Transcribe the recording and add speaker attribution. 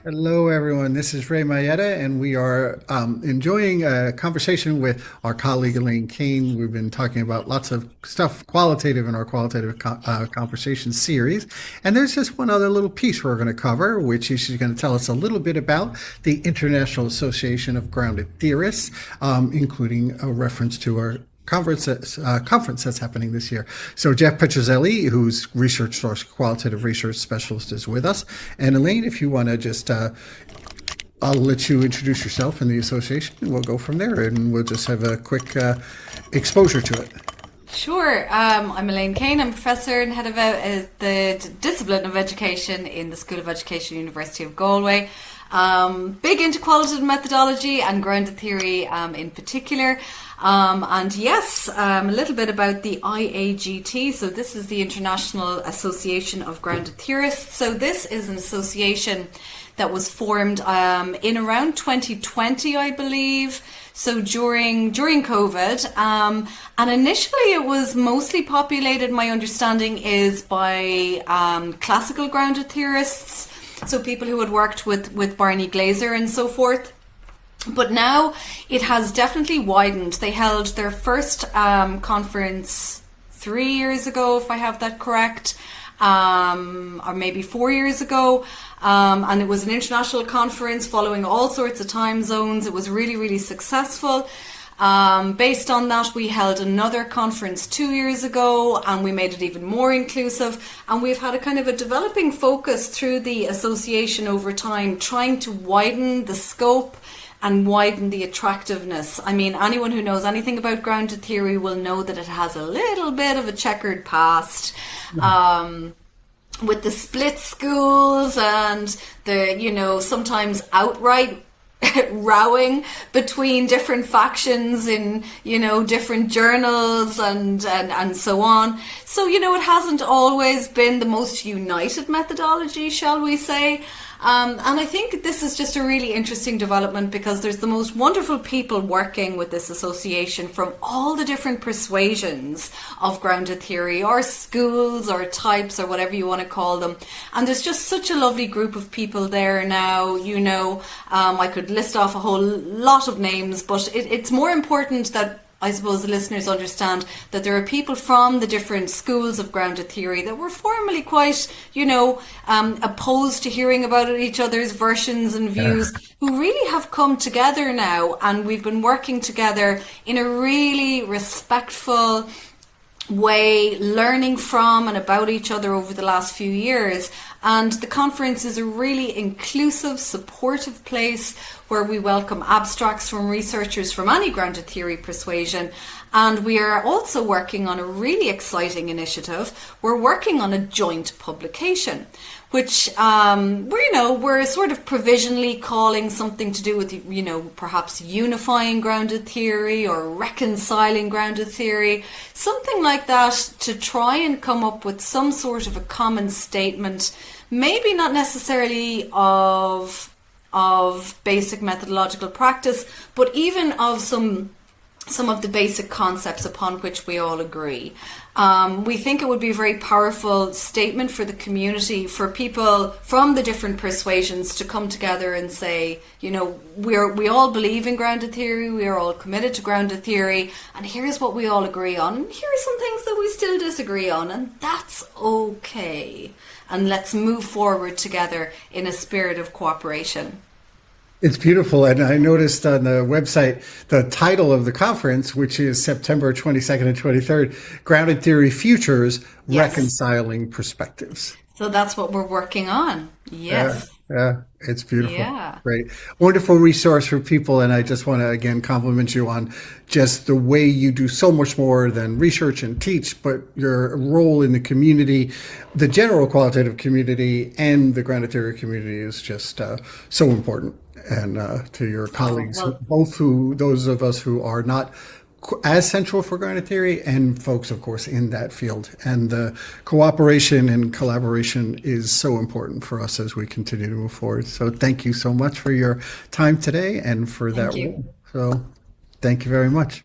Speaker 1: Hello, everyone. This is Ray Mayetta, and we are enjoying a conversation with our colleague Elaine Keane. We've been talking about lots of stuff qualitative in our qualitative conversation series. And there's just one other little piece we're going to cover, which is she's going to tell us a little bit about the International Association of Grounded Theorists, including a reference to our conference that's happening this year. So Jeff Petrozelli, who's ResearchTalk's qualitative research specialist, is with us. And Elaine, if you want to just, I'll let you introduce yourself and the association, and we'll go from there, and we'll just have a quick exposure to it.
Speaker 2: Sure. I'm Elaine Keane. I'm a professor and head of the discipline of education in the School of Education, University of Galway. Big into qualitative methodology and grounded theory in particular. And yes, a little bit about the IAGT. So this is the International Association of Grounded Theorists. So this is an association that was formed in around 2020, I believe. So during COVID, and initially it was mostly populated, my understanding is by classical grounded theorists. So people who had worked with Barney Glaser and so forth. But now it has definitely widened. They held their first conference 3 years ago, if I have that correct, or maybe 4 years ago. And it was an international conference following all sorts of time zones. It was really, really successful. Based on that, we held another conference 2 years ago, and we made it even more inclusive. And we've had a kind of a developing focus through the association over time, trying to widen the scope and widen the attractiveness. I mean, anyone who knows anything about grounded theory will know that it has a little bit of a checkered past. With the split schools and the, sometimes outright rowing between different factions in, different journals and so on. So, it hasn't always been the most united methodology, shall we say. And I think this is just a really interesting development because there's the most wonderful people working with this association from all the different persuasions of grounded theory or schools or types or whatever you want to call them. And there's just such a lovely group of people there now, I could list off a whole lot of names, but it's more important that I suppose the listeners understand that there are people from the different schools of grounded theory that were formerly quite, opposed to hearing about each other's versions and views, who really have come together now, and we've been working together in a really respectful way, learning from and about each other over the last few years. And the conference is a really inclusive, supportive place where we welcome abstracts from researchers from any grounded theory persuasion. And we are also working on a really exciting initiative. We're working on a joint publication, which we're sort of provisionally calling something to do with, perhaps unifying grounded theory or reconciling grounded theory, something like that, to try and come up with some sort of a common statement, maybe not necessarily of basic methodological practice, but even of some of the basic concepts upon which we all agree. We think it would be a very powerful statement for the community, for people from the different persuasions to come together and say, we all believe in grounded theory, we are all committed to grounded theory, and here's what we all agree on, and here are some things that we still disagree on, and that's okay. And let's move forward together in a spirit of cooperation.
Speaker 1: It's beautiful. And I noticed on the website the title of the conference, which is September 22nd and 23rd, Grounded Theory Futures, yes. Reconciling Perspectives.
Speaker 2: So that's what we're working on. Yes.
Speaker 1: Yeah, it's beautiful.
Speaker 2: Yeah.
Speaker 1: Great. Wonderful resource for people. And I just want to, again, compliment you on just the way you do so much more than research and teach, but your role in the community, the general qualitative community and the grounded theory community is just so important. And to your colleagues, those of us who are not as central for grounded theory, and folks, of course, in that field. And the cooperation and collaboration is so important for us as we continue to move forward. So thank you so much for your time today and for that role. So thank you very much.